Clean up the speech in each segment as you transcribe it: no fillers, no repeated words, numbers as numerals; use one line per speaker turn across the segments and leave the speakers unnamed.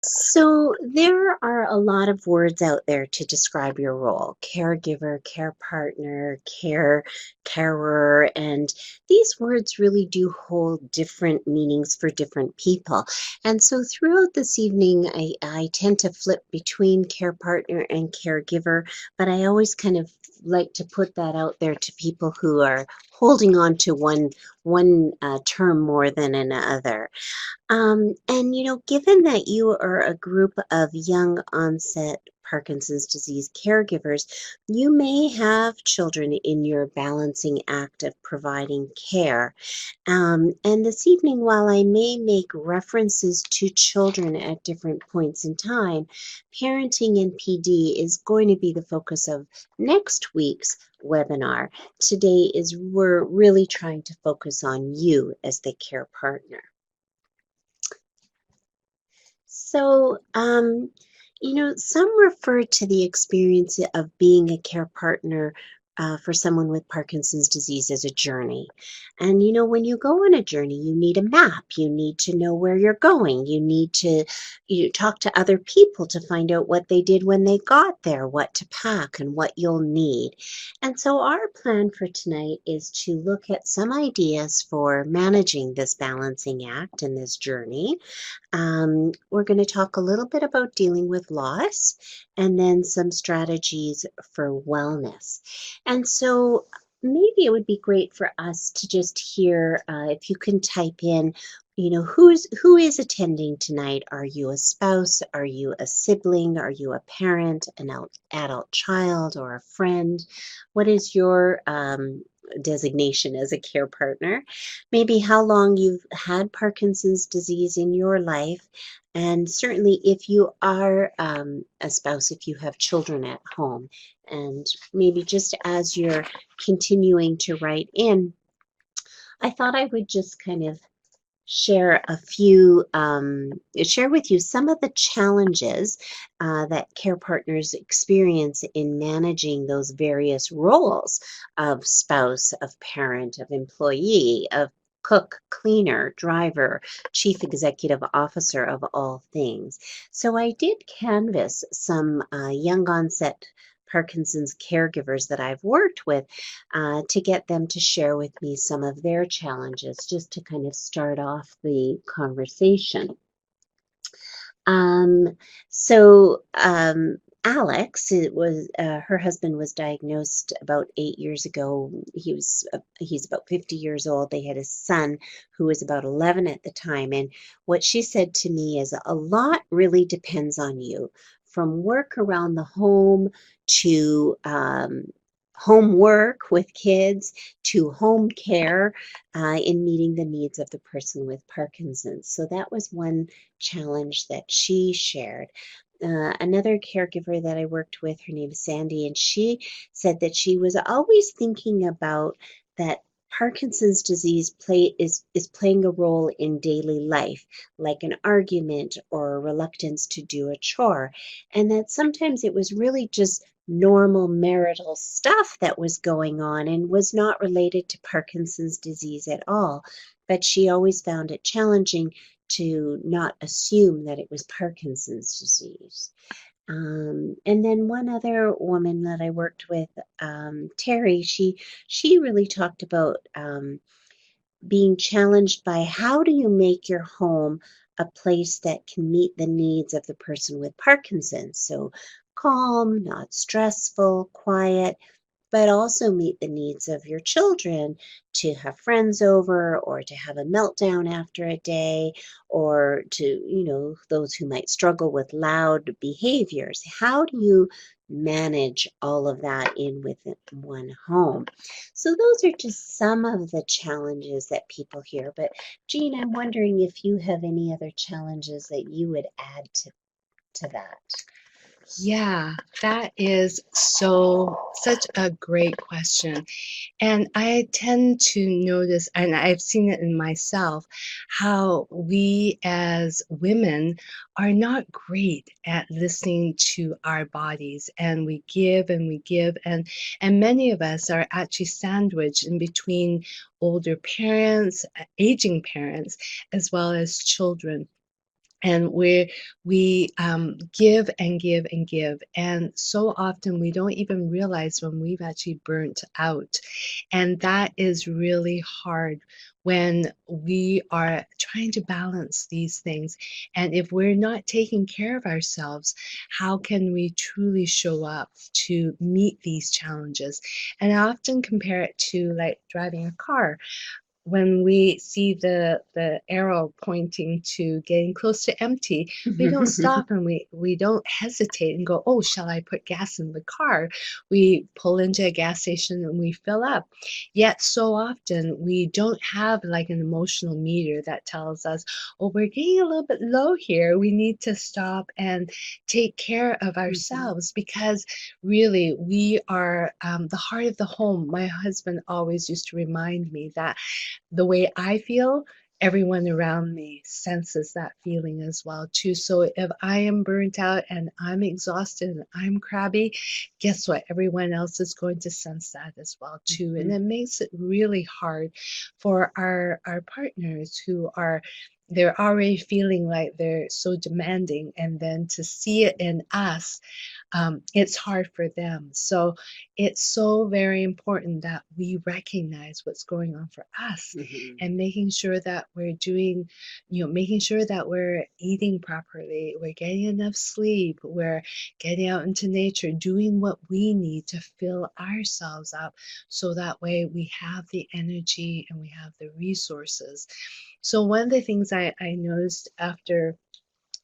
So there are a lot of words out there to describe your role: caregiver, care partner, carer, and these words really do hold different meanings for different people. And so throughout this evening, I tend to flip between care partner and caregiver, but I always kind of like to put that out there to people who are holding on to one term more than another. Given that you are a group of young onset Parkinson's disease caregivers, you may have children in your balancing act of providing care. And this evening, while I may make references to children at different points in time, parenting and PD is going to be the focus of next week's webinar. Today is we're really trying to focus on you as the care partner. So, some refer to the experience of being a care partner for someone with Parkinson's disease as a journey. And, when you go on a journey, you need a map. You need to know where you're going. You need to talk to other people to find out what they did when they got there, what to pack, and what you'll need. And so, our plan for tonight is to look at some ideas for managing this balancing act and this journey. We're going to talk a little bit about dealing with loss and then some strategies for wellness. And so maybe it would be great for us to just hear if you can type in, who is attending tonight? Are you a spouse? Are you a sibling? Are you a parent, an adult child, or a friend? What is your designation as a care partner? Maybe how long you've had Parkinson's disease in your life, and certainly if you are a spouse, if you have children at home. And maybe just as you're continuing to write in, I thought I would just kind of share with you some of the challenges that care partners experience in managing those various roles of spouse, of parent, of employee, of cook, cleaner, driver, chief executive officer of all things. So I did canvass some young onset Parkinson's caregivers that I've worked with to get them to share with me some of their challenges, just to kind of start off the conversation. Um, so Alex, it was her husband was diagnosed about 8 years ago. He's about 50 years old. They had a son who was about 11 at the time, and what she said to me is a lot really depends on you, from work around the home to homework with kids to home care in meeting the needs of the person with Parkinson's. So that was one challenge that she shared. Another caregiver that I worked with, her name is Sandy, and she said that she was always thinking about that Parkinson's disease is playing a role in daily life, like an argument or a reluctance to do a chore, and that sometimes it was really just normal marital stuff that was going on and was not related to Parkinson's disease at all. But she always found it challenging to not assume that it was Parkinson's disease. And then one other woman that I worked with, Terry, she really talked about being challenged by how do you make your home a place that can meet the needs of the person with Parkinson's. So calm, not stressful, quiet, but also meet the needs of your children to have friends over or to have a meltdown after a day, or to, those who might struggle with loud behaviors. How do you manage all of that in within one home? So those are just some of the challenges that people hear. But Jean, I'm wondering if you have any other challenges that you would add to that.
Yeah, that is such a great question. And I tend to notice, and I've seen it in myself, how we as women are not great at listening to our bodies, and we give and we give, and many of us are actually sandwiched in between older parents, aging parents, as well as children. and we give and give and give, and so often we don't even realize when we've actually burnt out. And that is really hard when we are trying to balance these things. And if we're not taking care of ourselves, how can we truly show up to meet these challenges? And I often compare it to like driving a car. When we see the arrow pointing to getting close to empty, we don't stop and we don't hesitate and go, oh, shall I put gas in the car? We pull into a gas station and we fill up. Yet so often we don't have like an emotional meter that tells us, oh, we're getting a little bit low here. We need to stop and take care of ourselves, because really we are the heart of the home. My husband always used to remind me that the way I feel, everyone around me senses that feeling as well too. So if I am burnt out and I'm exhausted and I'm crabby, guess what? Everyone else is going to sense that as well too. And it makes it really hard for our partners who are, they're already feeling like they're so demanding, and then to see it in us, it's hard for them. So it's so very important that we recognize what's going on for us, and making sure that we're doing, making sure that we're eating properly, we're getting enough sleep, we're getting out into nature, doing what we need to fill ourselves up, so that way we have the energy and we have the resources. So one of the things I noticed after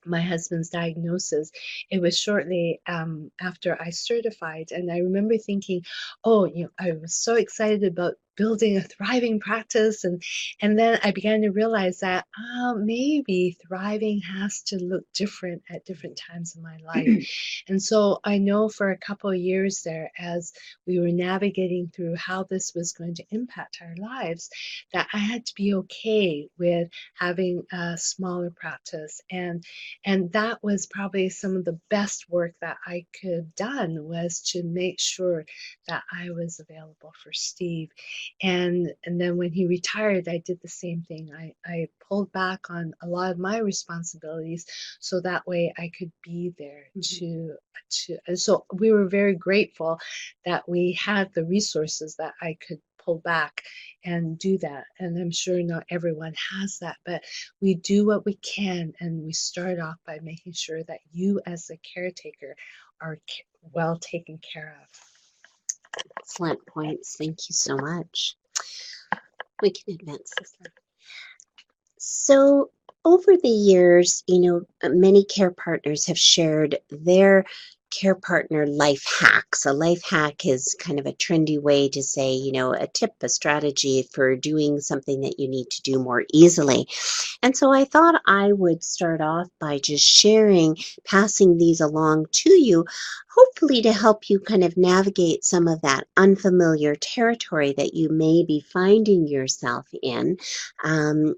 my husband's diagnosis, it was shortly after I certified, and I remember thinking, oh, I was so excited about building a thriving practice, and then I began to realize that maybe thriving has to look different at different times in my life. And so I know for a couple of years there, as we were navigating through how this was going to impact our lives, that I had to be okay with having a smaller practice. And that was probably some of the best work that I could have done, was to make sure that I was available for Steve. And then when he retired, I did the same thing. I pulled back on a lot of my responsibilities, so that way I could be there to and so we were very grateful that we had the resources that I could pull back and do that. And I'm sure not everyone has that, but we do what we can, and we start off by making sure that you as a caretaker are well taken care of.
Excellent points. Thank you so much. We can advance this one. So, over the years, many care partners have shared their care partner life hacks. A life hack is kind of a trendy way to say, a tip, a strategy for doing something that you need to do more easily. And so I thought I would start off by just sharing, passing these along to you, hopefully to help you kind of navigate some of that unfamiliar territory that you may be finding yourself in. And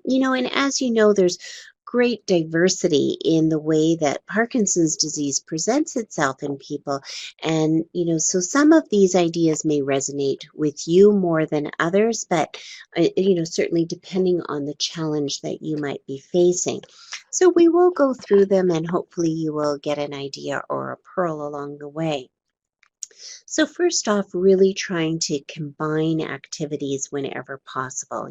as you know, there's great diversity in the way that Parkinson's disease presents itself in people. And, so some of these ideas may resonate with you more than others, but, certainly depending on the challenge that you might be facing. So we will go through them, and hopefully you will get an idea or a pearl along the way. So first off, really trying to combine activities whenever possible.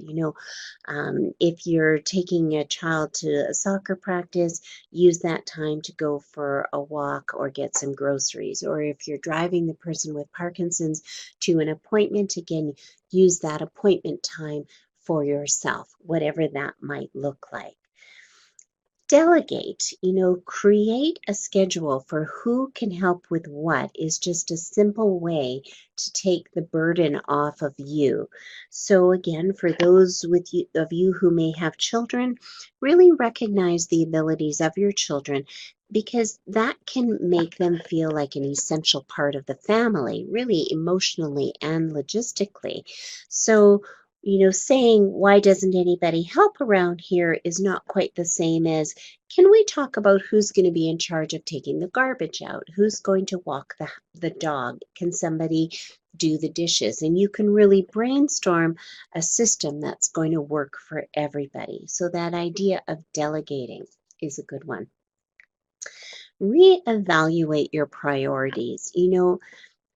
If you're taking a child to a soccer practice, use that time to go for a walk or get some groceries. Or if you're driving the person with Parkinson's to an appointment, again, use that appointment time for yourself, whatever that might look like. Delegate, create a schedule for who can help with what is just a simple way to take the burden off of you. So again, for those of you who may have children, really recognize the abilities of your children, because that can make them feel like an essential part of the family, really emotionally and logistically. So saying, why doesn't anybody help around here, is not quite the same as, can we talk about who's going to be in charge of taking the garbage out? Who's going to walk the dog? Can somebody do the dishes? And you can really brainstorm a system that's going to work for everybody. So that idea of delegating. is a good one. Reevaluate your priorities.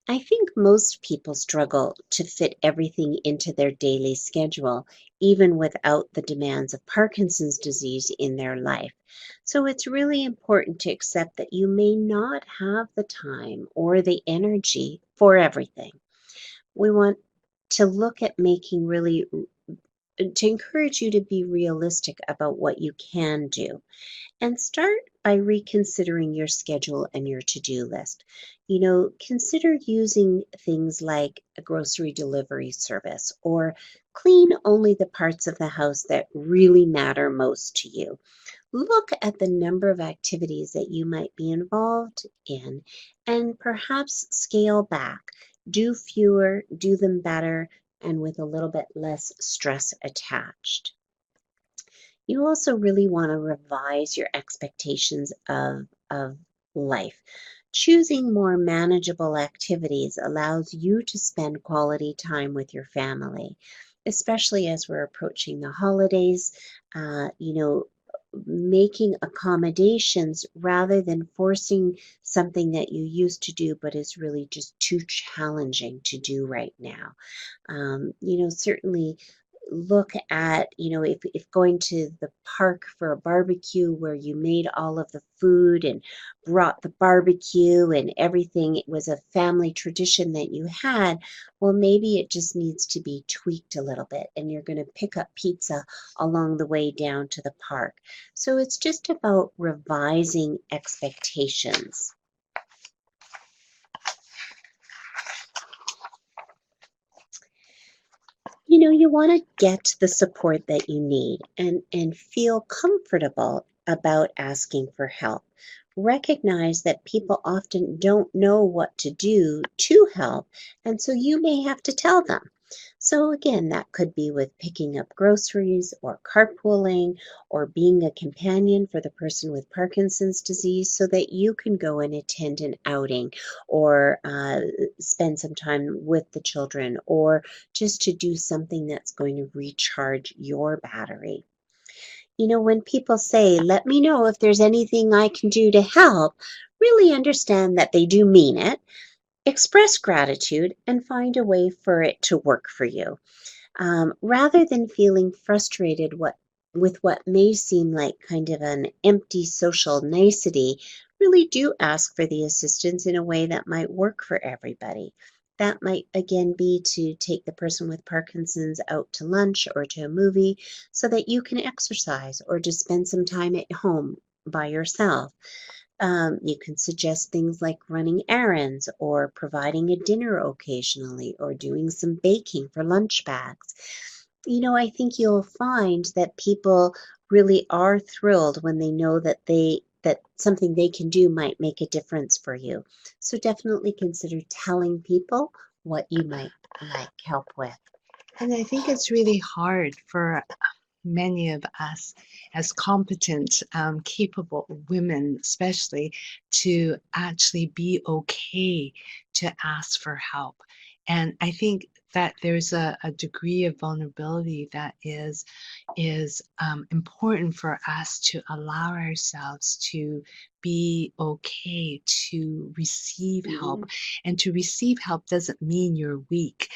I think most people struggle to fit everything into their daily schedule, even without the demands of Parkinson's disease in their life. So it's really important to accept that you may not have the time or the energy for everything. We want to look at making really to encourage you to be realistic about what you can do. And start by reconsidering your schedule and your to do list. Consider using things like a grocery delivery service or clean only the parts of the house that really matter most to you. Look at the number of activities that you might be involved in and perhaps scale back. Do fewer, do them better, and with a little bit less stress attached. You also really want to revise your expectations of life. Choosing more manageable activities allows you to spend quality time with your family, especially as we're approaching the holidays. Making accommodations rather than forcing something that you used to do but is really just too challenging to do right now. Certainly look at, if going to the park for a barbecue where you made all of the food and brought the barbecue and everything, it was a family tradition that you had, well, maybe it just needs to be tweaked a little bit and you're going to pick up pizza along the way down to the park. So it's just about revising expectations. You want to get the support that you need and feel comfortable about asking for help. Recognize that people often don't know what to do to help, and so you may have to tell them. So, again, that could be with picking up groceries or carpooling or being a companion for the person with Parkinson's disease so that you can go and attend an outing or spend some time with the children or just to do something that's going to recharge your battery. When people say, let me know if there's anything I can do to help, really understand that they do mean it. Express gratitude and find a way for it to work for you. Rather than feeling frustrated with what may seem like kind of an empty social nicety, really do ask for the assistance in a way that might work for everybody. That might again be to take the person with Parkinson's out to lunch or to a movie so that you can exercise or just spend some time at home by yourself. You can suggest things like running errands or providing a dinner occasionally or doing some baking for lunch bags. I think you'll find that people really are thrilled when they know that something they can do might make a difference for you. So definitely consider telling people what you might like help with.
And I think it's really hard for many of us as competent, capable women, especially, to actually be okay to ask for help. And I think that there's a degree of vulnerability that is important for us to allow ourselves to be okay to receive help. And to receive help doesn't mean you're weak.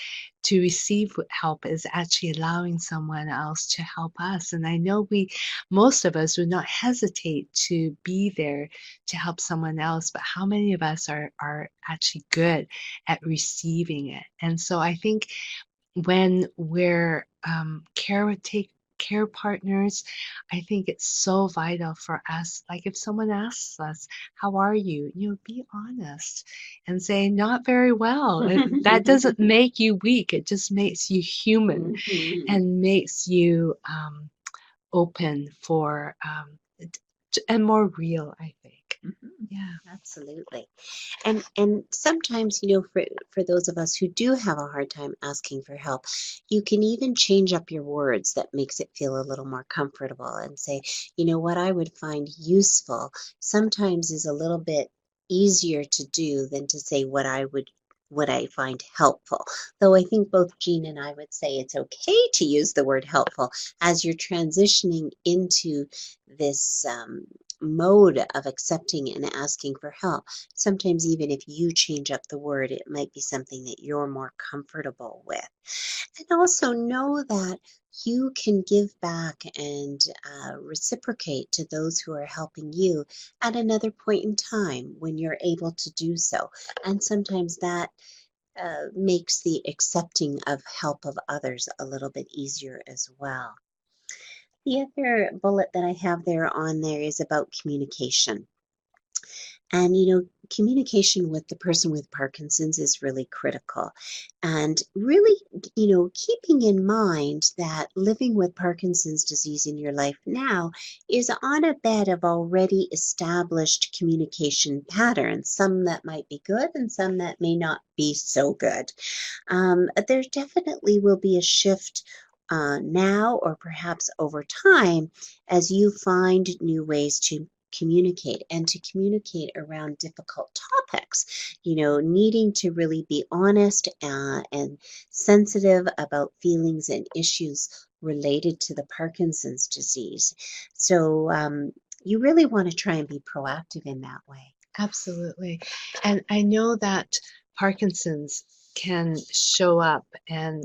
To receive help is actually allowing someone else to help us. And I know most of us would not hesitate to be there to help someone else, but how many of us are actually good at receiving it? And so I think when we're care partners, I think it's so vital for us. Like if someone asks us, "How are you?" Be honest and say, "Not very well." That doesn't make you weak. It just makes you human and makes you open for and more real, I think. Yeah.
Absolutely. And sometimes, for those of us who do have a hard time asking for help, you can even change up your words that makes it feel a little more comfortable and say, what I would find useful sometimes is a little bit easier to do than to say what I would would I find helpful. Though I think both Jean and I would say it's okay to use the word helpful as you're transitioning into this mode of accepting and asking for help. Sometimes even if you change up the word, it might be something that you're more comfortable with. And also know that you can give back and reciprocate to those who are helping you at another point in time when you're able to do so. And sometimes that makes the accepting of help of others a little bit easier as well. The other bullet that I have there on there is about communication. And, communication with the person with Parkinson's is really critical. And really, keeping in mind that living with Parkinson's disease in your life now is on a bed of already established communication patterns, some that might be good and some that may not be so good. There definitely will be a shift now or perhaps over time as you find new ways to communicate and to communicate around difficult topics, needing to really be honest and sensitive about feelings and issues related to the Parkinson's disease. So you really want to try and be proactive in that way.
Absolutely. And I know that Parkinson's can show up, and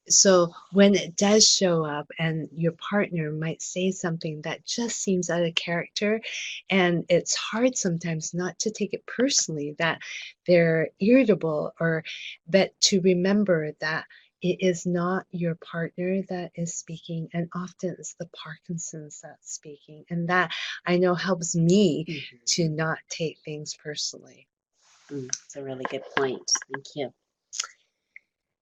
so when it does show up and your partner might say something that just seems out of character, and it's hard sometimes not to take it personally that they're irritable, but to remember that it is not your partner that is speaking, and often it's the Parkinson's that's speaking. And that I know helps me to not take things personally.
It's a really good point. Thank you.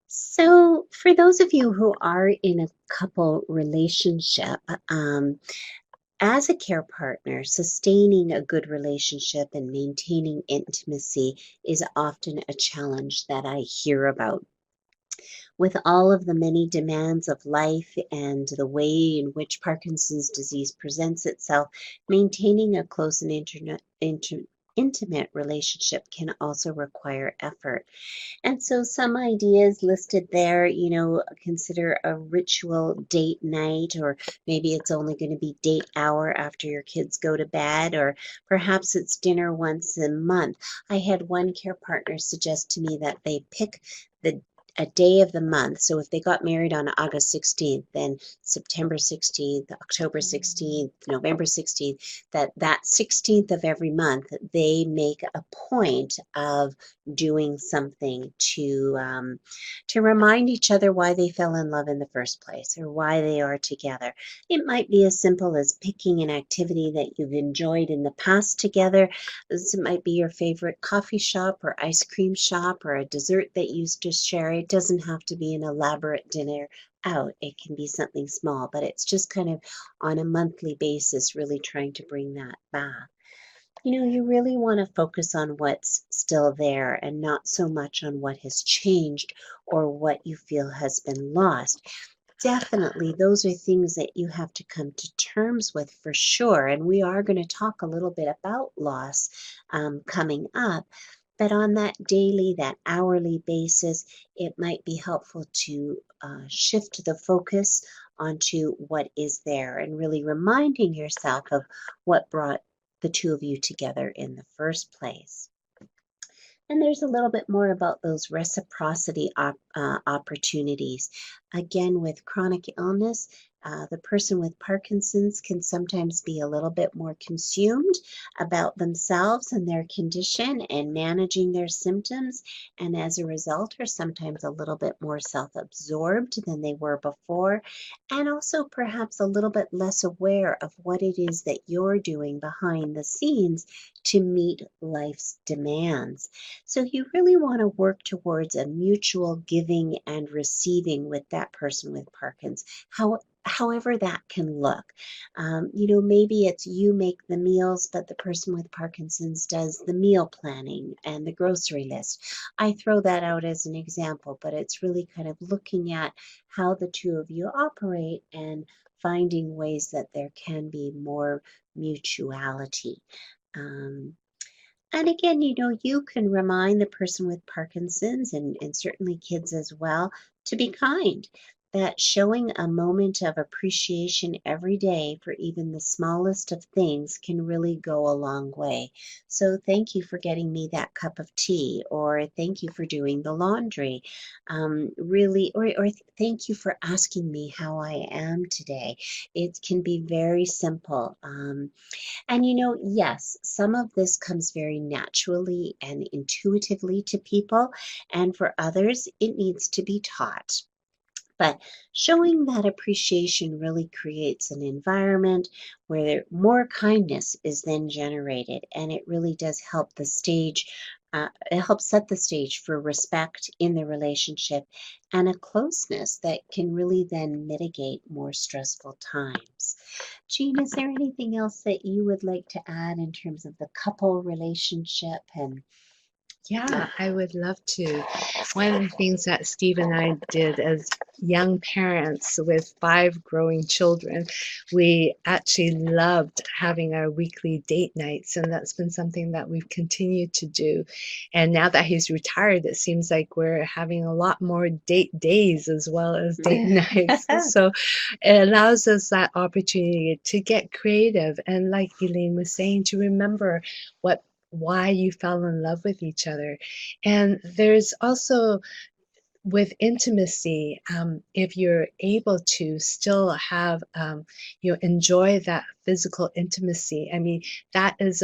So, for those of you who are in a couple relationship, as a care partner, sustaining a good relationship and maintaining intimacy is often a challenge that I hear about. With all of the many demands of life and the way in which Parkinson's disease presents itself, maintaining a close and intimate relationship can also require effort. And so some ideas listed there, consider a ritual date night, or maybe it's only going to be date hour after your kids go to bed, or perhaps it's dinner once a month. I had one care partner suggest to me that they pick the a day of the month. So if they got married on August 16th, then September 16th, October 16th, November 16th, that 16th of every month, they make a point of doing something to remind each other why they fell in love in the first place or why they are together. It might be as simple as picking an activity that you've enjoyed in the past together. It might be your favorite coffee shop or ice cream shop or a dessert that you used to share. It doesn't have to be an elaborate dinner out. It can be something small, but it's just kind of on a monthly basis, really trying to bring that back. You really want to focus on what's still there and not so much on what has changed or what you feel has been lost. Definitely, those are things that you have to come to terms with for sure. And we are going to talk a little bit about loss coming up. But on that daily, that hourly basis, it might be helpful to shift the focus onto what is there and really reminding yourself of what brought the two of you together in the first place. And there's a little bit more about those reciprocity opportunities. Again, with chronic illness, the person with Parkinson's can sometimes be a little bit more consumed about themselves and their condition and managing their symptoms, and as a result, are sometimes a little bit more self absorbed than they were before, and also perhaps a little bit less aware of what it is that you're doing behind the scenes to meet life's demands. So you really want to work towards a mutual giving and receiving with that person with Parkinson's, however that can look. Maybe it's you make the meals, but the person with Parkinson's does the meal planning and the grocery list. I throw that out as an example, but it's really kind of looking at how the two of you operate and finding ways that there can be more mutuality. Um, And again, you can remind the person with Parkinson's and certainly kids as well to be kind. That showing a moment of appreciation every day for even the smallest of things can really go a long way. So, thank you for getting me that cup of tea, or thank you for doing the laundry. Really, or thank you for asking me how I am today. It can be very simple. And yes, some of this comes very naturally and intuitively to people, and for others, it needs to be taught. But showing that appreciation really creates an environment where more kindness is then generated, and it really does help the stage. It helps set the stage for respect in the relationship and a closeness that can really then mitigate more stressful times. Jean, is there anything else that you would like to add in terms of the couple relationship and
Yeah, I would love to. One of the things that Steve and I did as young parents with 5 growing children, we actually loved having our weekly date nights, and that's been something that we've continued to do. And now that he's retired, it seems like we're having a lot more date days as well as date nights. So it allows us that opportunity to get creative and, like Elaine was saying, to remember what why you fell in love with each other. And there's also with intimacy, if you're able to still have, enjoy that physical intimacy, I mean, that is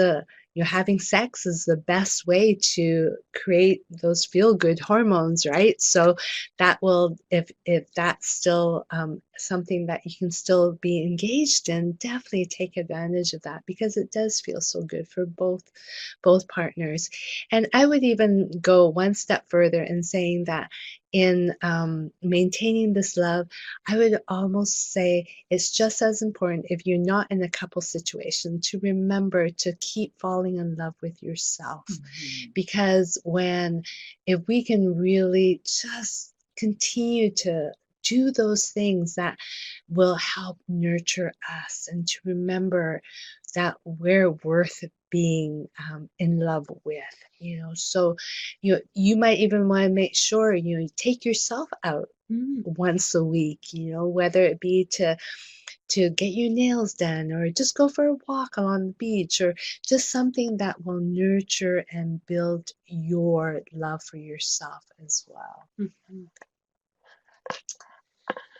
having sex is the best way to create those feel good hormones, right? So that will, if that's still something that you can still be engaged in, definitely take advantage of that because it does feel so good for both partners. And I would even go one step further in saying that in maintaining this love, I would almost say it's just as important if you're not in a couple situation to remember to keep falling in love with yourself. Because if we can really just continue to do those things that will help nurture us and to remember that we're worth being in love with, so you might even want to make sure you take yourself out once a week, whether it be to get your nails done or just go for a walk along the beach or just something that will nurture and build your love for yourself as well.
Mhm.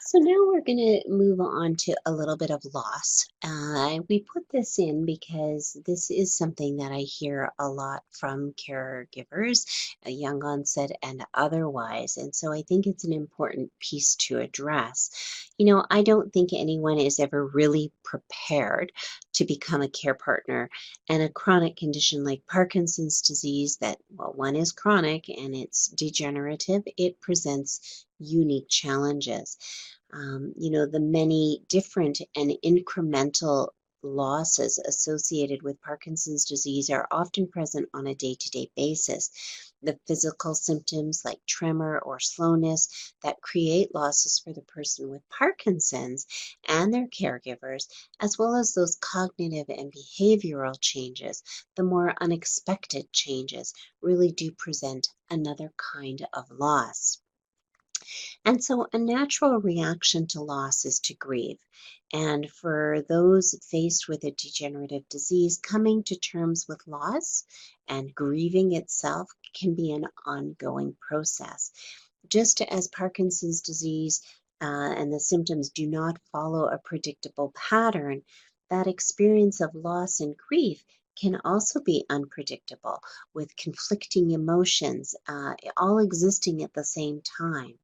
So now we're going to move on to a little bit of loss. We put this in because this is something that I hear a lot from caregivers, young onset and otherwise. And so I think it's an important piece to address. I don't think anyone is ever really prepared to become a care partner. And a chronic condition like Parkinson's disease, that, well, one is chronic and it's degenerative, it presents unique challenges. The many different and incremental losses associated with Parkinson's disease are often present on a day-to-day basis. The physical symptoms like tremor or slowness that create losses for the person with Parkinson's and their caregivers, as well as those cognitive and behavioral changes, the more unexpected changes, really do present another kind of loss. And so a natural reaction to loss is to grieve. And for those faced with a degenerative disease, coming to terms with loss and grieving itself can be an ongoing process. Just as Parkinson's disease and the symptoms do not follow a predictable pattern, that experience of loss and grief can also be unpredictable with conflicting emotions all existing at the same time.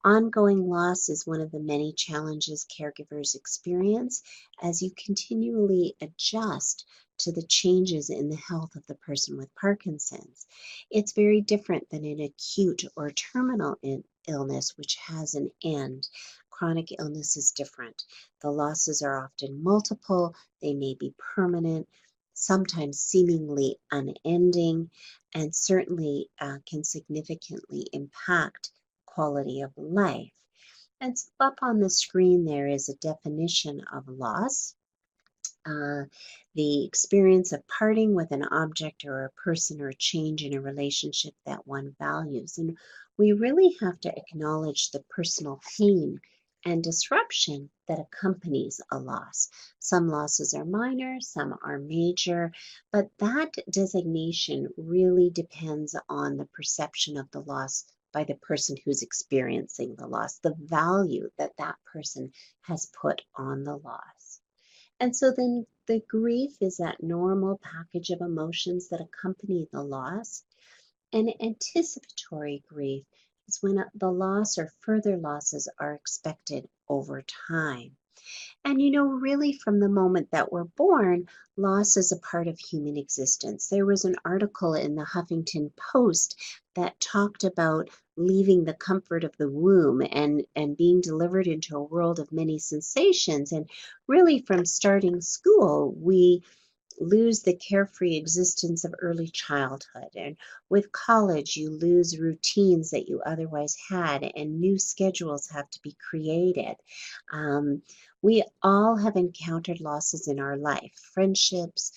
Ongoing loss is one of the many challenges caregivers experience as you continually adjust to the changes in the health of the person with Parkinson's. It's very different than an acute or terminal illness, which has an end. Chronic illness is different. The losses are often multiple, they may be permanent, sometimes seemingly unending, and certainly can significantly impact quality of life. And so up on the screen there is a definition of loss. uh, the experience of parting with an object or a person or a change in a relationship that one values. And we really have to acknowledge the personal pain and disruption that accompanies a loss. Some losses are minor, some are major, but that designation really depends on the perception of the loss by the person who's experiencing the loss, the value that that person has put on the loss. And so then the grief is that normal package of emotions that accompany the loss. And anticipatory grief is when the loss or further losses are expected over time. And really from the moment that we're born, loss is a part of human existence. There was an article in the Huffington Post that talked about leaving the comfort of the womb and being delivered into a world of many sensations. And really from starting school, we lose the carefree existence of early childhood. And with college, you lose routines that you otherwise had, and new schedules have to be created. Um, we all have encountered losses in our life, friendships,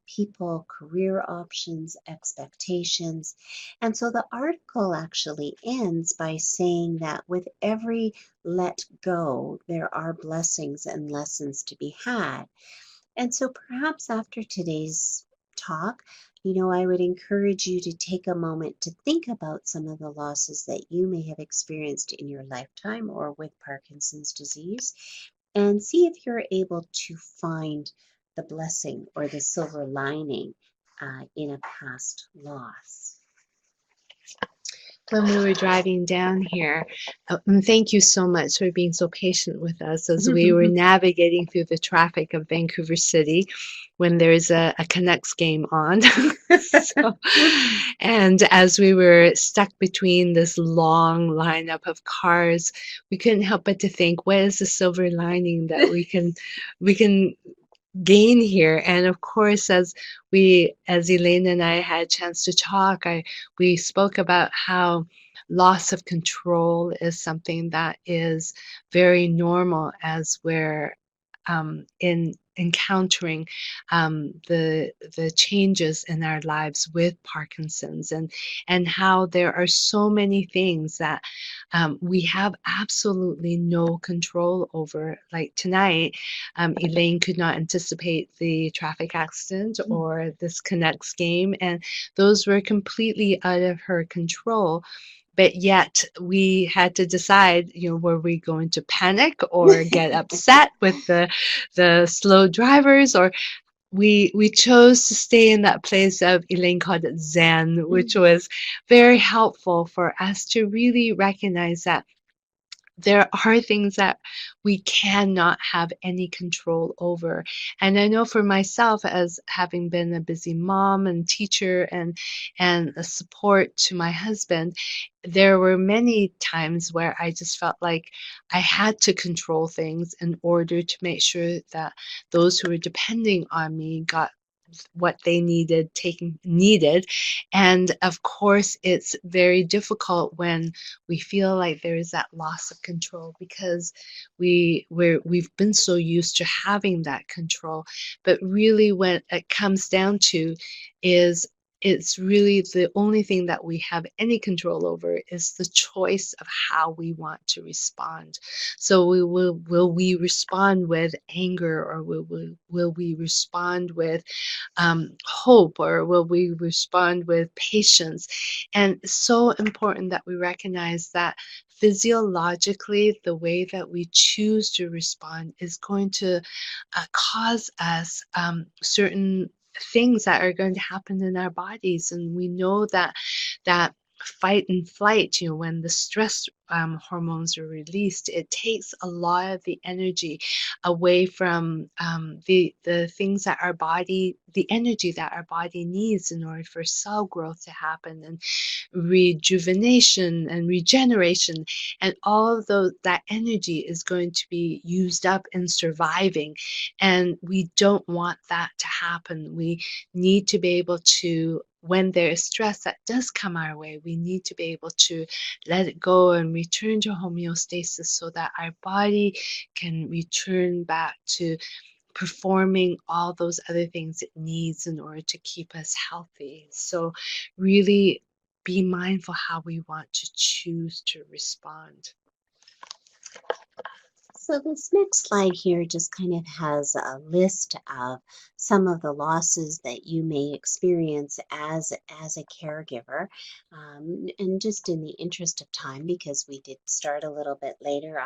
people, career options, expectations. And so the article actually ends by saying that with every let go, there are blessings and lessons to be had. And so perhaps after today's talk, I would encourage you to take a moment to think about some of the losses that you may have experienced in your lifetime or with Parkinson's disease, and see if you're able to find the blessing or the silver lining in a past loss.
When we were driving down here, and thank you so much for being so patient with us as we were navigating through the traffic of Vancouver City when there's a Canucks game on. And as we were stuck between this long lineup of cars, we couldn't help but to think, what is the silver lining that we can gain here? And of course, as Elaine and I had a chance to talk, we spoke about how loss of control is something that is very normal as we're in encountering the changes in our lives with Parkinson's, and how there are so many things that we have absolutely no control over. Like tonight, Elaine could not anticipate the traffic accident or this Canucks game, and those were completely out of her control. But yet we had to decide, were we going to panic or get upset with the slow drivers, or we chose to stay in that place of, Elaine called it Zen, which was very helpful for us to really recognize that there are things that we cannot have any control over. And I know for myself, as having been a busy mom and teacher and a support to my husband, there were many times where I just felt like I had to control things in order to make sure that those who were depending on me got what they needed. And of course, it's very difficult when we feel like there is that loss of control, because we've been so used to having that control. But really, when it comes down to, is it's really the only thing that we have any control over is the choice of how we want to respond. So will we respond with anger, or will we respond with hope, or will we respond with patience? And it's so important that we recognize that physiologically, the way that we choose to respond is going to cause us certain things that are going to happen in our bodies. And we know that fight and flight, when the stress hormones are released, it takes a lot of the energy away from the things that our body, the energy that our body needs in order for cell growth to happen, and rejuvenation and regeneration. And all of that energy is going to be used up in surviving. And we don't want that to happen. We need to be able to, when there is stress that does come our way, we need to be able to let it go and return to homeostasis so that our body can return back to performing all those other things it needs in order to keep us healthy. So really be mindful how we want to choose to respond.
So this next slide here just kind of has a list of some of the losses that you may experience as a caregiver. And just in the interest of time, because we did start a little bit later,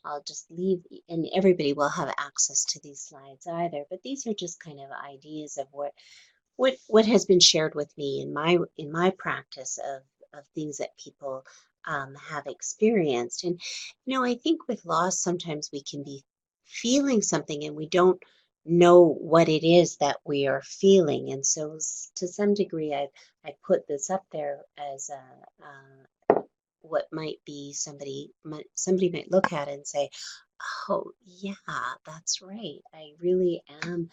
I'll just leave, and everybody will have access to these slides either. But these are just kind of ideas of what has been shared with me in my practice of things that people have experienced. And I think with loss, sometimes we can be feeling something and we don't know what it is that we are feeling. And so, to some degree, I put this up there as what might be somebody might look at it and say, "Oh, yeah, that's right. I really am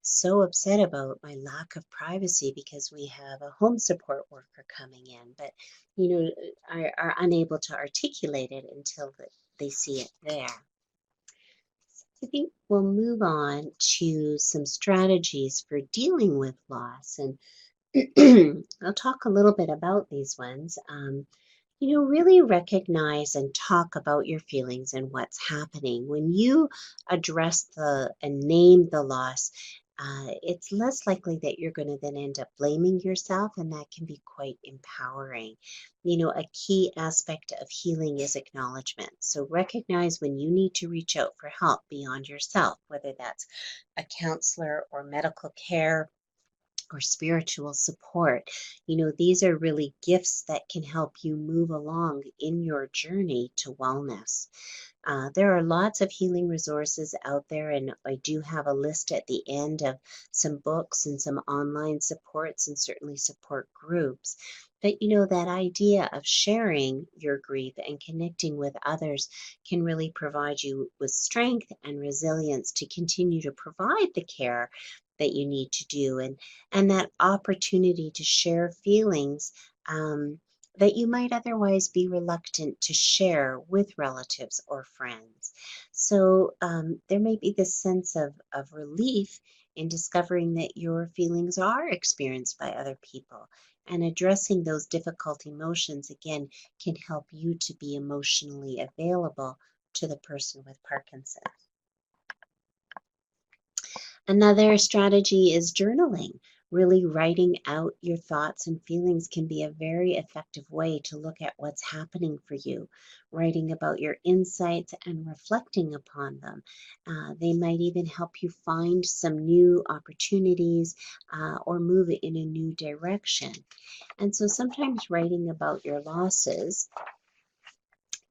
so upset about my lack of privacy because we have a home support worker coming in," but are unable to articulate it until they see it there. So I think we'll move on to some strategies for dealing with loss, and I'll talk a little bit about these ones. Really recognize and talk about your feelings and what's happening. When you address and name the loss, it's less likely that you're going to then end up blaming yourself, and that can be quite empowering. A key aspect of healing is acknowledgement. So recognize when you need to reach out for help beyond yourself, whether that's a counselor or medical care or spiritual support. These are really gifts that can help you move along in your journey to wellness. There are lots of healing resources out there, and I do have a list at the end of some books and some online supports and certainly support groups. But that idea of sharing your grief and connecting with others can really provide you with strength and resilience to continue to provide the care that you need to do, and that opportunity to share feelings that you might otherwise be reluctant to share with relatives or friends. So there may be this sense of relief in discovering that your feelings are experienced by other people. And addressing those difficult emotions, again, can help you to be emotionally available to the person with Parkinson's. Another strategy is journaling. Really writing out your thoughts and feelings can be a very effective way to look at what's happening for you. Writing about your insights and reflecting upon them. They might even help you find some new opportunities or move it in a new direction. And so sometimes writing about your losses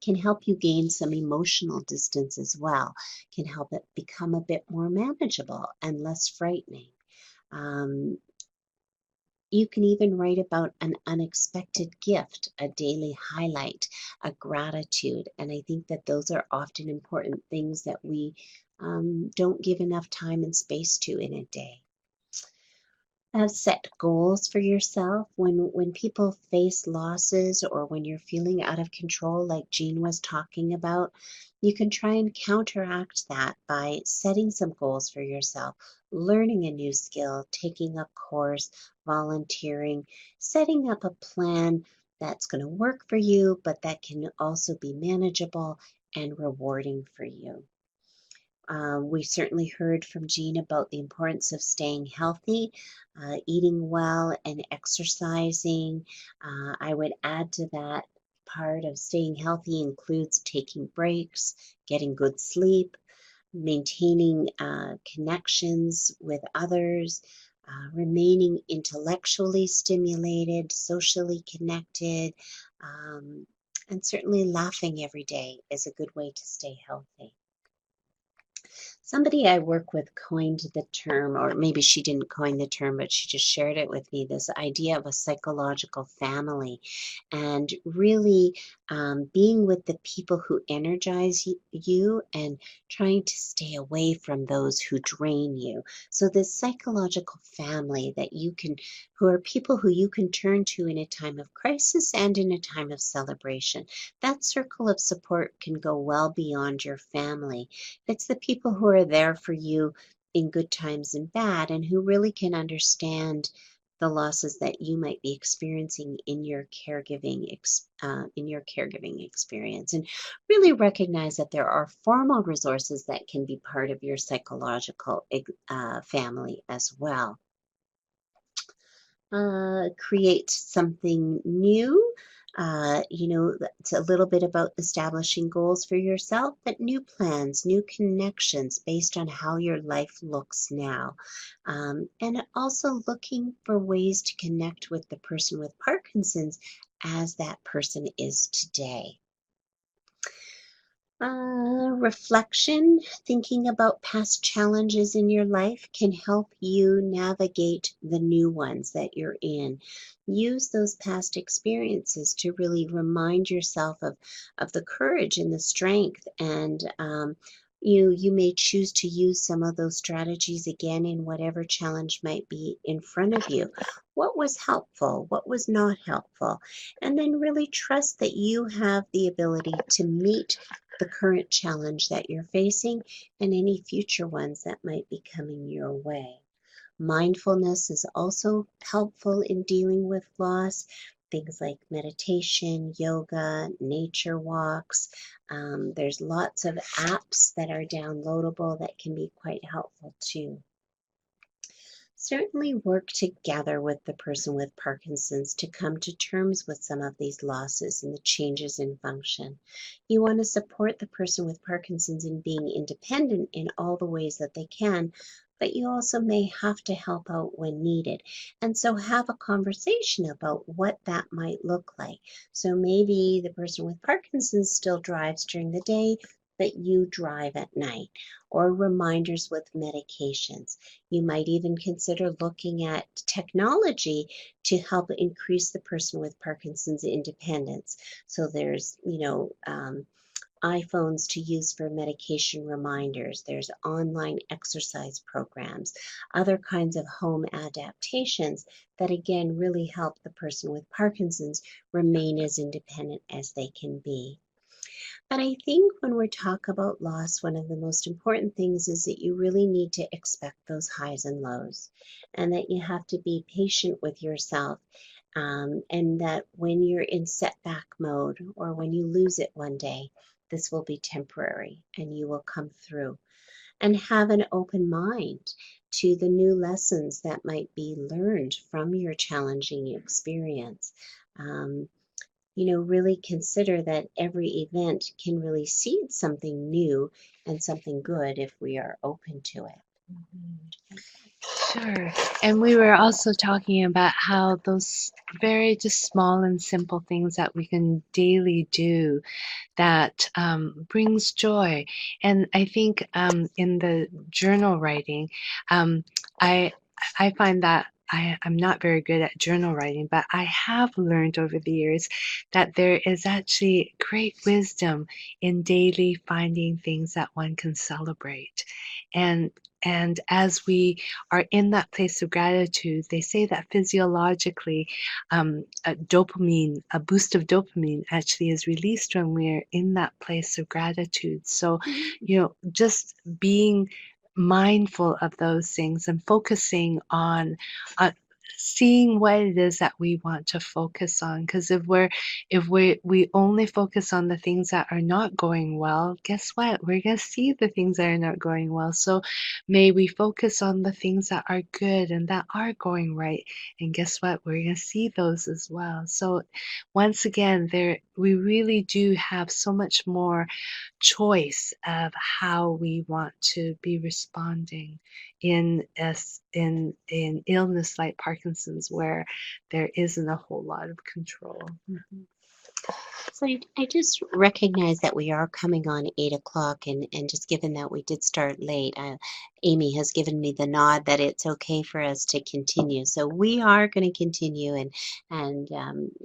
can help you gain some emotional distance as well, can help it become a bit more manageable and less frightening. Um, you can even write about an unexpected gift, a daily highlight, a gratitude. And I think that those are often important things that we don't give enough time and space to in a day. Set goals for yourself when people face losses or when you're feeling out of control, like Jean was talking about. You can try and counteract that by setting some goals for yourself, learning a new skill, taking a course, volunteering, setting up a plan that's going to work for you, but that can also be manageable and rewarding for you. We certainly heard from Jean about the importance of staying healthy, eating well, and exercising. I would add to that, part of staying healthy includes taking breaks, getting good sleep, maintaining connections with others, remaining intellectually stimulated, socially connected, and certainly laughing every day is a good way to stay healthy. Somebody I work with coined the term, or maybe she didn't coin the term, but she just shared it with me, this idea of a psychological family, and really being with the people who energize you and trying to stay away from those who drain you. So this psychological family that who are people who you can turn to in a time of crisis and in a time of celebration. That circle of support can go well beyond your family. It's the people who are there for you in good times and bad, and who really can understand the losses that you might be experiencing in your caregiving experience, and really recognize that there are formal resources that can be part of your psychological family as well. Create something new. It's a little bit about establishing goals for yourself, but new plans, new connections based on how your life looks now. And also looking for ways to connect with the person with Parkinson's as that person is today. Reflection, thinking about past challenges in your life can help you navigate the new ones that you're in. Use those past experiences to really remind yourself of the courage and the strength. And you may choose to use some of those strategies again in whatever challenge might be in front of you. What was helpful? What was not helpful? And then really trust that you have the ability to meet the current challenge that you're facing and any future ones that might be coming your way. Mindfulness is also helpful in dealing with loss. Things like meditation, yoga, nature walks. There's lots of apps that are downloadable that can be quite helpful too. Certainly work together with the person with Parkinson's to come to terms with some of these losses and the changes in function. You want to support the person with Parkinson's in being independent in all the ways that they can, but you also may have to help out when needed. And so have a conversation about what that might look like. So maybe the person with Parkinson's still drives during the day, but you drive at night, or reminders with medications. You might even consider looking at technology to help increase the person with Parkinson's independence. So there's, iPhones to use for medication reminders. There's online exercise programs, other kinds of home adaptations that again really help the person with Parkinson's remain as independent as they can be. But I think when we talk about loss, one of the most important things is that you really need to expect those highs and lows, and that you have to be patient with yourself. And that when you're in setback mode or when you lose it one day, this will be temporary and you will come through. And have an open mind to the new lessons that might be learned from your challenging experience. Um, really consider that every event can really seed something new and something good if we are open to it.
Sure. And we were also talking about how those very just small and simple things that we can daily do that brings joy. And I think in the journal writing, I I find that I'm not very good at journal writing, but I have learned over the years that there is actually great wisdom in daily finding things that one can celebrate. And and as we are in that place of gratitude, they say that physiologically, a boost of dopamine actually is released when we're in that place of gratitude. So, just being mindful of those things and focusing on uh, seeing what it is that we want to focus on, because if we only focus on the things that are not going well, guess what, we're going to see the things that are not going well. So may we focus on the things that are good and that are going right, and guess what, we're going to see those as well. So once again, there we really do have so much more choice of how we want to be responding in illness like Parkinson's, where there isn't a whole lot of control.
So I just recognize that we are coming on 8 o'clock, and just given that we did start late, Amy has given me the nod that it's okay for us to continue. So we are going to continue and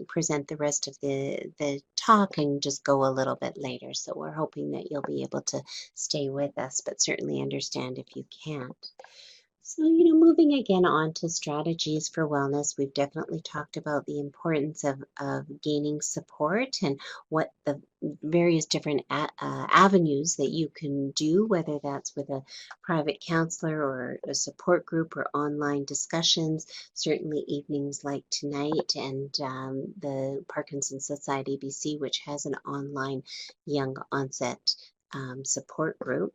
present the rest of the talk and just go a little bit later. So we're hoping that you'll be able to stay with us, but certainly understand if you can't. So, moving again on to strategies for wellness, we've definitely talked about the importance of gaining support and what the various different avenues that you can do, whether that's with a private counselor or a support group or online discussions. Certainly, evenings like tonight and the Parkinson Society BC, which has an online young onset support group,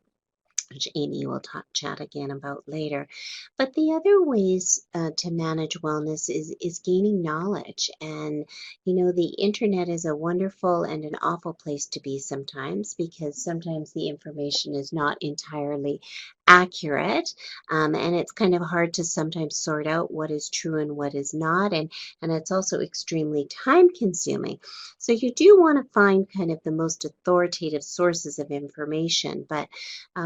which Amy will chat again about later. But the other ways to manage wellness is gaining knowledge. And, the internet is a wonderful and an awful place to be sometimes because sometimes the information is not entirely accurate. And it's kind of hard to sometimes sort out what is true and what is not. And it's also extremely time consuming. So you do want to find kind of the most authoritative sources of information. But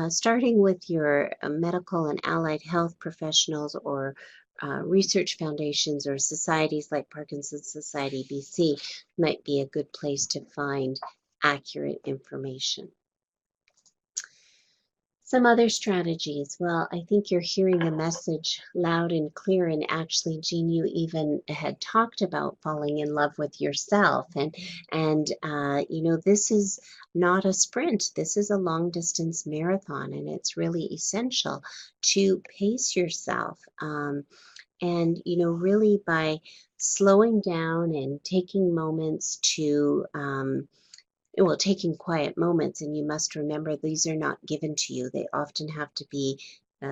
starting with your medical and allied health professionals or research foundations or societies like Parkinson's Society BC might be a good place to find accurate information. Some other strategies. Well, I think you're hearing the message loud and clear. And actually, Jean, you even had talked about falling in love with yourself. And this is not a sprint. This is a long distance marathon, and it's really essential to pace yourself. Really by slowing down and taking moments to taking quiet moments, and you must remember these are not given to you. They often have to be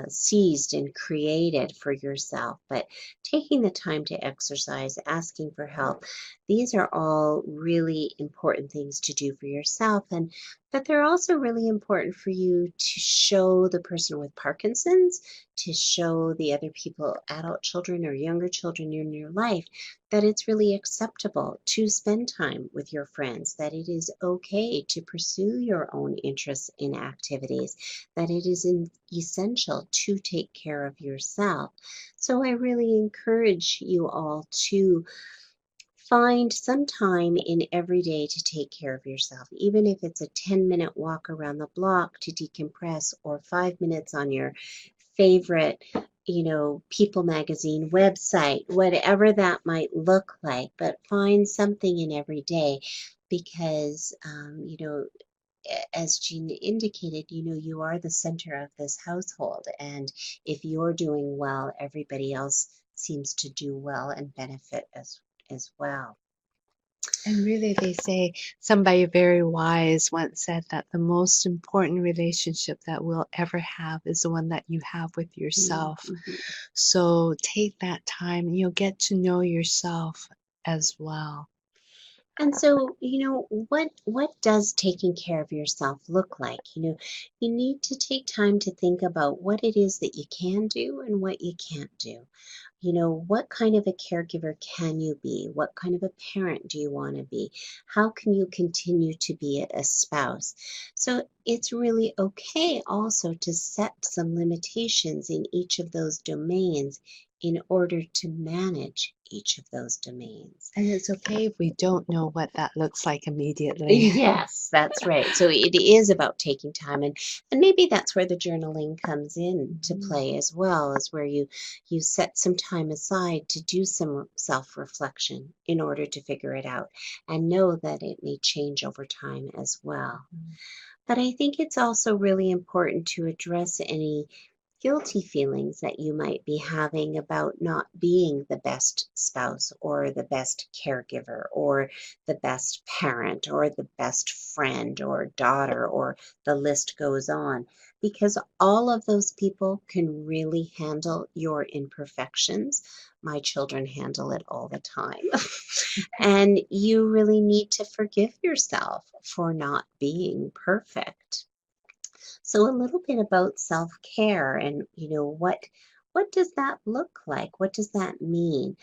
seized and created for yourself. But taking the time to exercise, asking for help, these are all really important things to do for yourself. But they're also really important for you to show the person with Parkinson's, to show the other people, adult children or younger children in your life, that it's really acceptable to spend time with your friends, that it is okay to pursue your own interests in activities, that it is essential to take care of yourself. So I really encourage you all to find some time in every day to take care of yourself, even if it's a 10-minute walk around the block to decompress or 5 minutes on your favorite People magazine website, whatever that might look like. But find something in every day because, as Jean indicated, you are the center of this household. And if you're doing well, everybody else seems to do well and benefit as well.
And really, they say somebody very wise once said that the most important relationship that we'll ever have is the one that you have with yourself.
Mm-hmm.
So take that time and you'll get to know yourself as well.
And so, what does taking care of yourself look like? You need to take time to think about what it is that you can do and what you can't do. What kind of a caregiver can you be? What kind of a parent do you want to be? How can you continue to be a spouse? So it's really okay also to set some limitations in each of those domains in order to manage each of those domains.
And it's okay if we don't know what that looks like immediately.
Yes, that's right. So it is about taking time, and maybe that's where the journaling comes in to play as well, is where you set some time aside to do some self-reflection in order to figure it out, and know that it may change over time as well. But I think it's also really important to address any guilty feelings that you might be having about not being the best spouse or the best caregiver or the best parent or the best friend or daughter, or the list goes on, because all of those people can really handle your imperfections. My children handle it all the time. And you really need to forgive yourself for not being perfect. So a little bit about self-care, and what does that look like? What does that mean?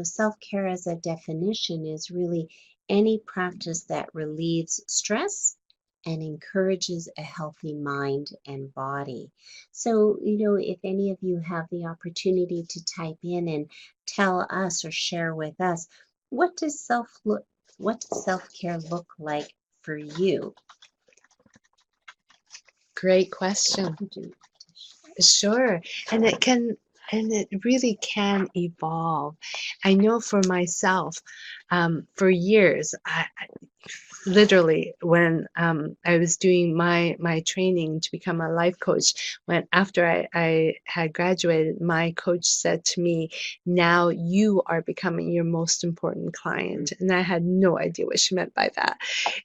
Self-care as a definition is really any practice that relieves stress and encourages a healthy mind and body. So, if any of you have the opportunity to type in and tell us or share with us, what does self-care look like for you?
Great question. Sure. And it really can evolve. I know for myself, for years, literally when I was doing my training to become a life coach, when after I had graduated, my coach said to me, now you are becoming your most important client. And I had no idea what she meant by that.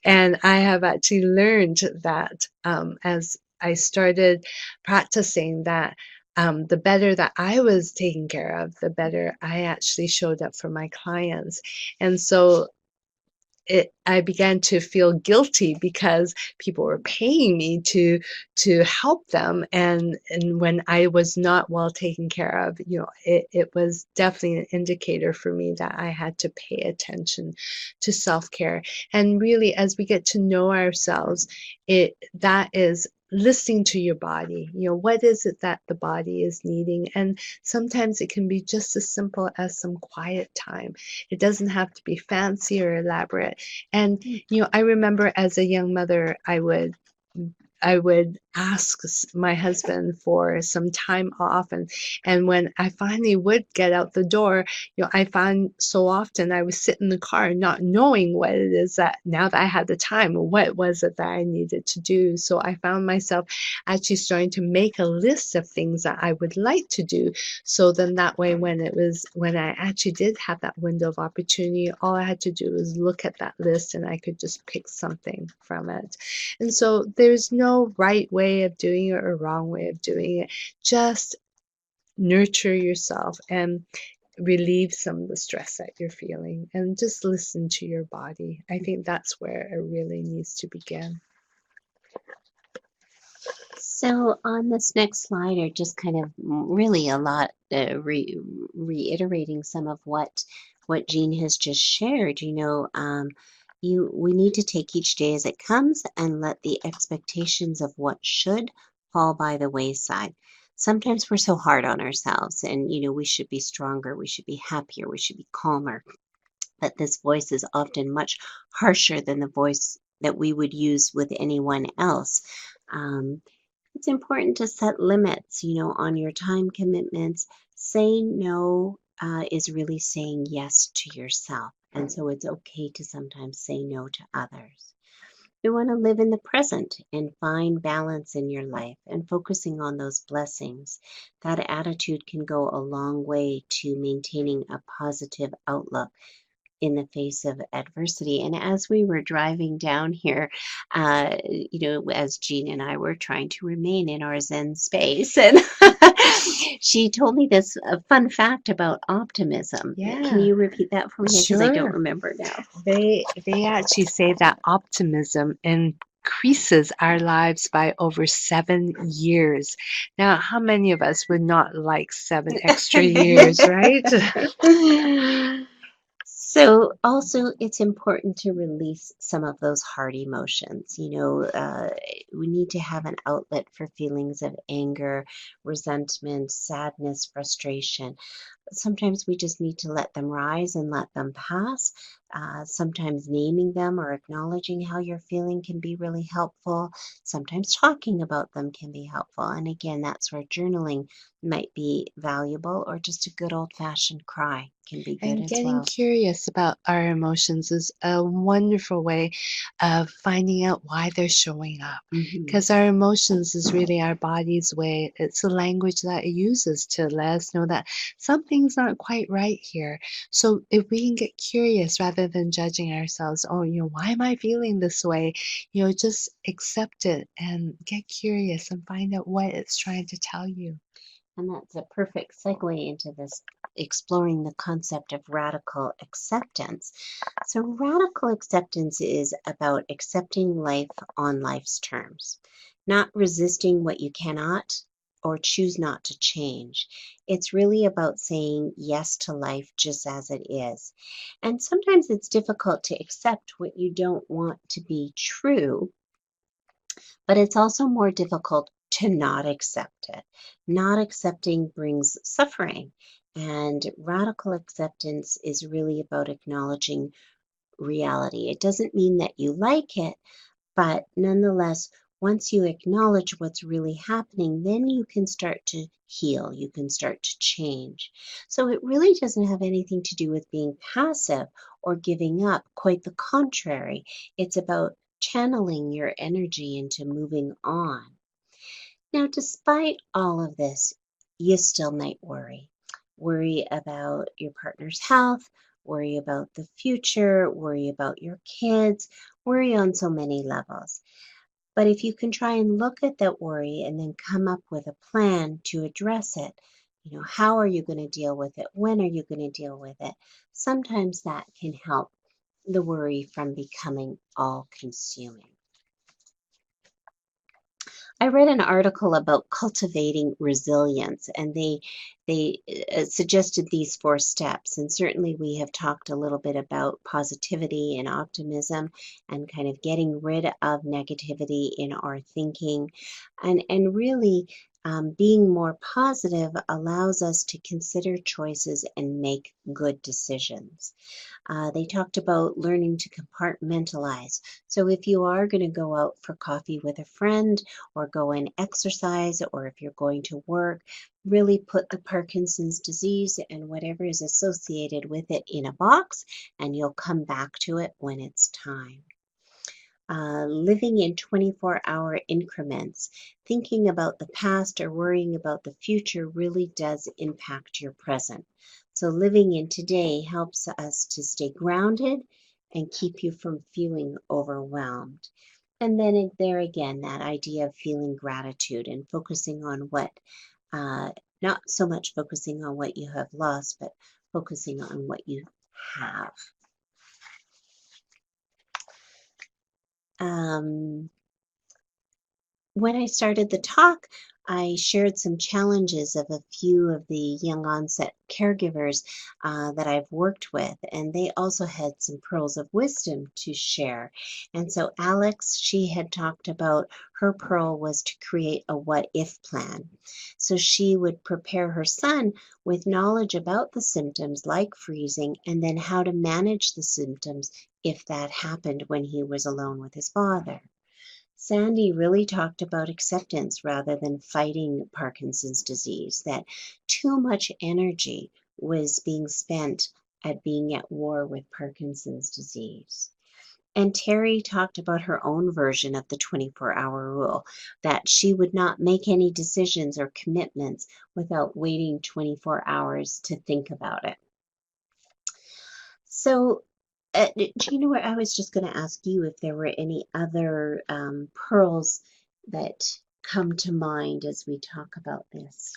And I have actually learned that as I started practicing that, the better that I was taken care of, the better I actually showed up for my clients. And so I began to feel guilty because people were paying me to help them, and when I was not well taken care of, it was definitely an indicator for me that I had to pay attention to self-care. And really, as we get to know ourselves, that is listening to your body. What is it that the body is needing? And sometimes it can be just as simple as some quiet time. It doesn't have to be fancy or elaborate. And I remember as a young mother, I would ask my husband for some time off, and when I finally would get out the door, I found so often I would sit in the car not knowing what it is that now that I had the time, what was it that I needed to do. So I found myself actually starting to make a list of things that I would like to do. So then that way, when I actually did have that window of opportunity, all I had to do was look at that list and I could just pick something from it. And so there's no right way of doing it or wrong way of doing it. Just nurture yourself and relieve some of the stress that you're feeling and just listen to your body. I think that's where it really needs to begin.
So on this next slide are just kind of really a lot reiterating some of what Jean has just shared. We need to take each day as it comes and let the expectations of what should fall by the wayside. Sometimes we're so hard on ourselves, and we should be stronger, we should be happier, we should be calmer. But this voice is often much harsher than the voice that we would use with anyone else. Um, it's important to set limits, on your time commitments. Saying no is really saying yes to yourself. And so it's okay to sometimes say no to others. We want to live in the present and find balance in your life and focusing on those blessings. That attitude can go a long way to maintaining a positive outlook in the face of adversity. And as we were driving down here, as Jean and I were trying to remain in our Zen space, and she told me this fun fact about optimism.
Yeah.
Can you repeat that for me? Because I don't
Sure.
remember now.
They actually say that optimism increases our lives by over 7 years. Now, how many of us would not like 7 extra years, right?
So, also, it's important to release some of those hard emotions. We need to have an outlet for feelings of anger, resentment, sadness, frustration. Sometimes we just need to let them rise and let them pass. Sometimes naming them or acknowledging how you're feeling can be really helpful. Sometimes talking about them can be helpful. And again, that's where journaling might be valuable, or just a good old-fashioned cry can be good
And
as
getting
well.
curious about our emotions is a wonderful way of finding out why they're showing up.
Mhm.
Because our emotions is really our body's way. It's the language that it uses to let us know that something's not quite right here. So if we can get curious rather than judging ourselves, oh, why am I feeling this way? Just accept it and get curious and find out what it's trying to tell you.
And that's a perfect segue into this exploring the concept of radical acceptance. So, radical acceptance is about accepting life on life's terms, not resisting what you cannot or choose not to change. It's really about saying yes to life just as it is. And sometimes it's difficult to accept what you don't want to be true, but it's also more difficult to not accept it. Not accepting brings suffering, and radical acceptance is really about acknowledging reality. It doesn't mean that you like it, but nonetheless, Once you acknowledge what's really happening, then you can start to heal, you can start to change. So it really doesn't have anything to do with being passive or giving up. Quite the contrary. It's about channeling your energy into moving on. Now, despite all of this, you still might worry. Worry about your partner's health, worry about the future, worry about your kids, worry on so many levels. But if you can try and look at that worry and then come up with a plan to address it, how are you going to deal with it? When are you going to deal with it? Sometimes that can help the worry from becoming all consuming. I read an article about cultivating resilience, and they suggested these 4 steps. And certainly, we have talked a little bit about positivity and optimism, and kind of getting rid of negativity in our thinking, and really. Being more positive allows us to consider choices and make good decisions. They talked about learning to compartmentalize. So, if you are going to go out for coffee with a friend, or go and exercise, or if you're going to work, really put the Parkinson's disease and whatever is associated with it in a box, and you'll come back to it when it's time. Living in 24-hour increments, thinking about the past or worrying about the future really does impact your present. So, living in today helps us to stay grounded and keep you from feeling overwhelmed. And then there again, that idea of feeling gratitude and focusing on uh, not so much focusing on what you have lost, but focusing on what you have. Um, When I started the talk, I shared some challenges of a few of the young onset caregivers that I've worked with, and they also had some pearls of wisdom to share. And so, Alex, she had talked about her pearl was to create a what if plan. So, she would prepare her son with knowledge about the symptoms like freezing and then how to manage the symptoms if that happened when he was alone with his father. Sandy really talked about acceptance rather than fighting Parkinson's disease, that too much energy was being spent at being at war with Parkinson's disease. And Terry talked about her own version of the 24-hour rule, that she would not make any decisions or commitments without waiting 24 hours to think about it. So, Gina, I was just going to ask you if there were any other pearls that come to mind as we talk about this.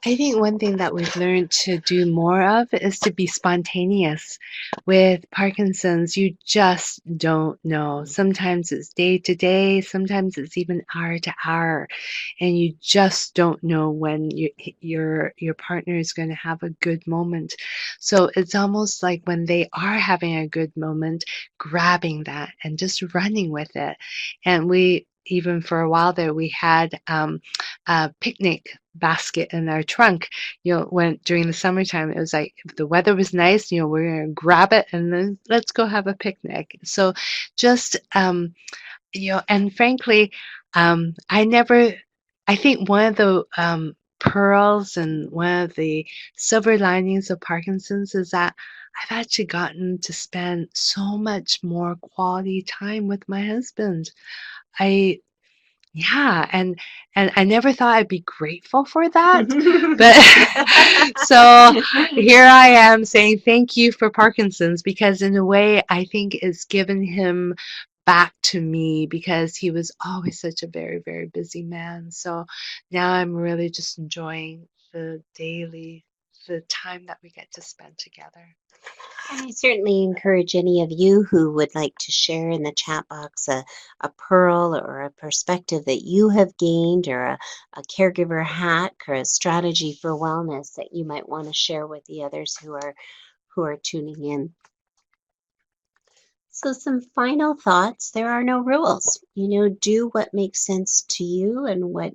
I think one thing that we've learned to do more of is to be spontaneous. With Parkinson's, you just don't know. Sometimes it's day to day, sometimes it's even hour to hour, and you just don't know when your partner is going to have a good moment. So it's almost like when they are having a good moment, grabbing that and just running with it. And we even for a while there, we had a picnic basket in our trunk, when during the summertime, it was like if the weather was nice, we're gonna grab it and then let's go have a picnic. So just and frankly, I think one of the pearls and one of the silver linings of Parkinson's is that I've actually gotten to spend so much more quality time with my husband. I Yeah, and I never thought I'd be grateful for that, but so here I am saying thank you for Parkinson's, because in a way I think it's given him back to me, because he was always such a very, very busy man. So now I'm really just enjoying the time that we get to spend together.
I certainly encourage any of you who would like to share in the chat box a pearl or a perspective that you have gained, or a caregiver hack or a strategy for wellness that you might want to share with the others who are tuning in. So, some final thoughts. There are no rules. Do what makes sense to you and what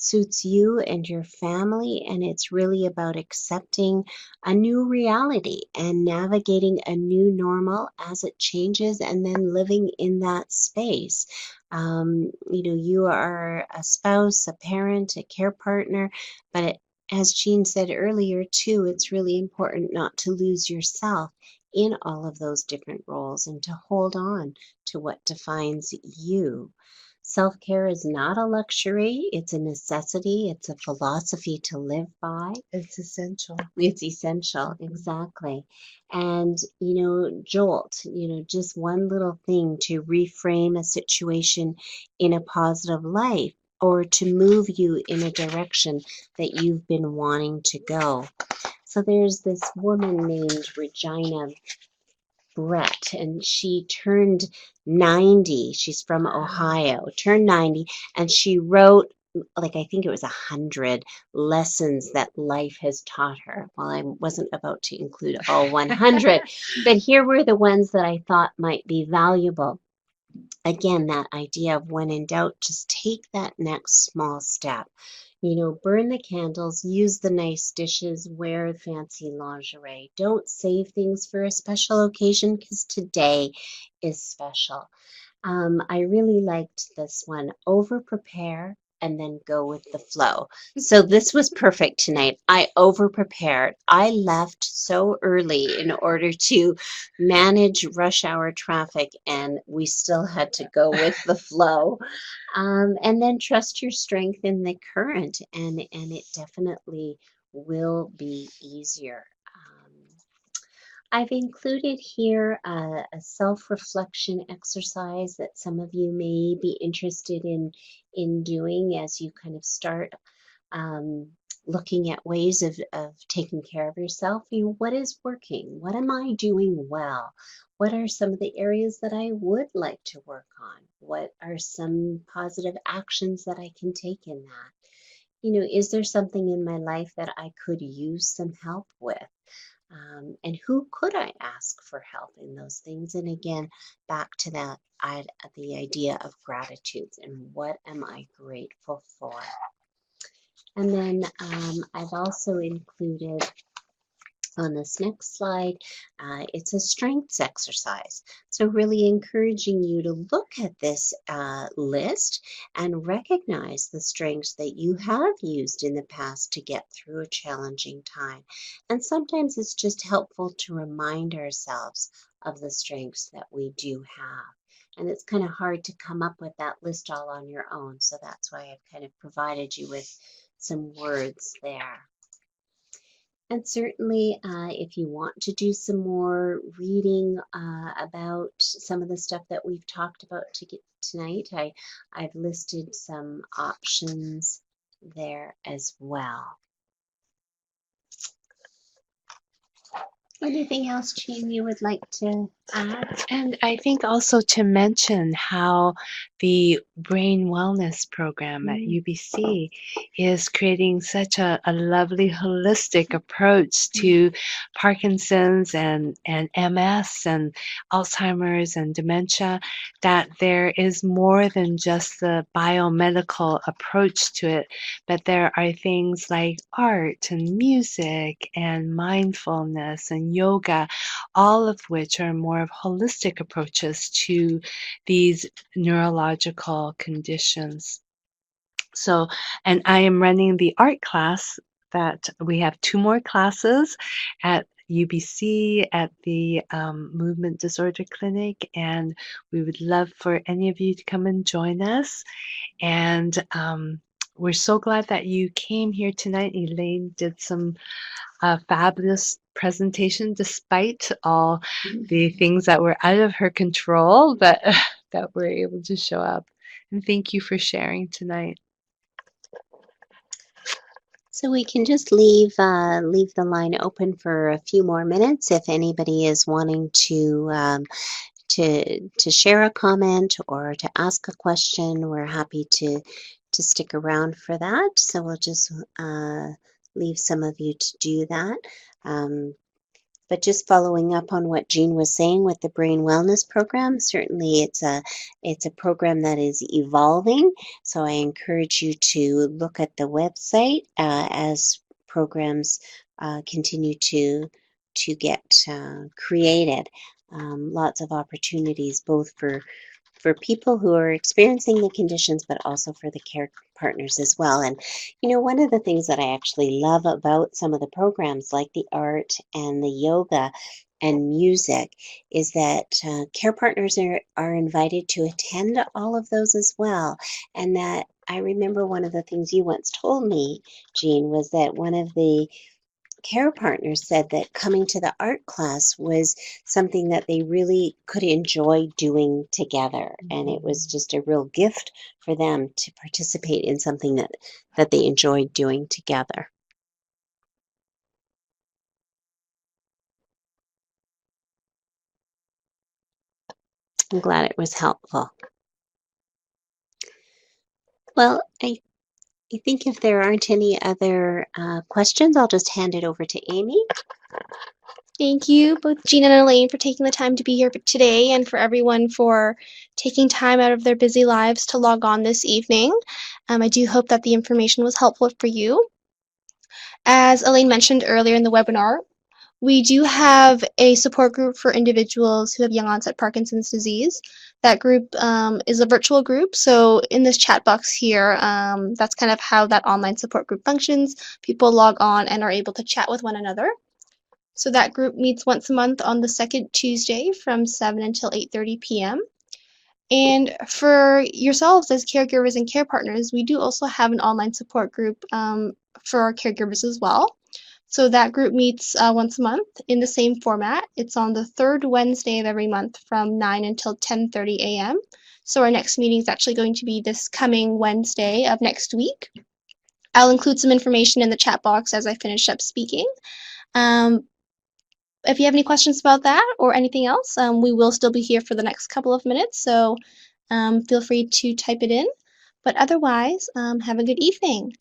suits you and your family, and it's really about accepting a new reality and navigating a new normal as it changes and then living in that space. You are a spouse, a parent, a care partner, but as Jean said earlier, too, it's really important not to lose yourself in all of those different roles and to hold on to what defines you. Self care is not a luxury, it's a necessity, it's a philosophy to live by.
It's essential.
It's essential, exactly. And, jolt, just one little thing to reframe a situation in a positive light or to move you in a direction that you've been wanting to go. So there's this woman named Regina Brett, and she turned 90. She's from Ohio, turned 90, and she wrote, like, I think it was 100 lessons that life has taught her. Well, I wasn't about to include all 100, but here were the ones that I thought might be valuable. Again, that idea of when in doubt, just take that next small step. Burn the candles, use the nice dishes, wear fancy lingerie. Don't save things for a special occasion because today is special. I really liked this one. Over prepare and then go with the flow. So this was perfect tonight. I over prepared. I left so early in order to manage rush hour traffic, and we still had to go with the flow. And then trust your strength in the current, and it definitely will be easier. I've included here a self-reflection exercise that some of you may be interested in doing as you kind of start um, looking at ways of taking care of yourself. What is working? What am I doing well? What are some of the areas that I would like to work on? What are some positive actions that I can take in that? Is there something in my life that I could use some help with? And who could I ask for help in those things? And again, back to that, the idea of gratitudes and what am I grateful for? And then I've also included on this next slide, it's a strengths exercise. So really encouraging you to look at this list and recognize the strengths that you have used in the past to get through a challenging time. And sometimes it's just helpful to remind ourselves of the strengths that we do have. And it's kind of hard to come up with that list all on your own. So that's why I've kind of provided you with some words there. And certainly, if you want to do some more reading about some of the stuff that we've talked about tonight, I've listed some options there as well. Anything else, Jean, you would like to add?
And I think also to mention how the brain wellness program at UBC is creating such a lovely holistic approach to Parkinson's and MS and Alzheimer's and dementia, that there is more than just the biomedical approach to it, but there are things like art and music and mindfulness and yoga, all of which are more of holistic approaches to these neurological conditions. So, and I am running the art class that we have 2 more classes at UBC at the Movement Disorder Clinic, and we would love for any of you to come and join us. And we're so glad that you came here tonight. Elaine did some fabulous presentation despite all the things that were out of her control, but that were able to show up. And thank you for sharing tonight.
So we can just leave the line open for a few more minutes if anybody is wanting to share a comment or to ask a question. We're happy to stick around for that. So we'll just leave some of you to do that. But just following up on what Jean was saying with the brain wellness program, certainly it's a program that is evolving. So I encourage you to look at the website as programs continue to get created. Lots of opportunities both for people who are experiencing the conditions, but also for the care partners as well. And, one of the things that I actually love about some of the programs, like the art and the yoga and music, is that care partners are invited to attend all of those as well. And that I remember one of the things you once told me, Jean, was that one of the Carepartner said that coming to the art class was something that they really could enjoy doing together. And it was just a real gift for them to participate in something that they enjoyed doing together. I'm glad it was helpful. Well, I think if there aren't any other questions, I'll just hand it over to Amy.
Thank you, both Jean and Elaine, for taking the time to be here today and for everyone for taking time out of their busy lives to log on this evening. I do hope that the information was helpful for you. As Elaine mentioned earlier in the webinar, we do have a support group for individuals who have young onset Parkinson's disease. That group is a virtual group, so in this chat box here, that's kind of how that online support group functions. People log on and are able to chat with one another. So that group meets once a month on the second Tuesday from 7 until 8:30 p.m. And for yourselves as caregivers and care partners, we do also have an online support group for our caregivers as well. So that group meets once a month in the same format. It's on the third Wednesday of every month from 9 until 10:30 a.m. So our next meeting is actually going to be this coming Wednesday of next week. I'll include some information in the chat box as I finish up speaking. If you have any questions about that or anything else, we will still be here for the next couple of minutes, so feel free to type it in. But otherwise, have a good evening.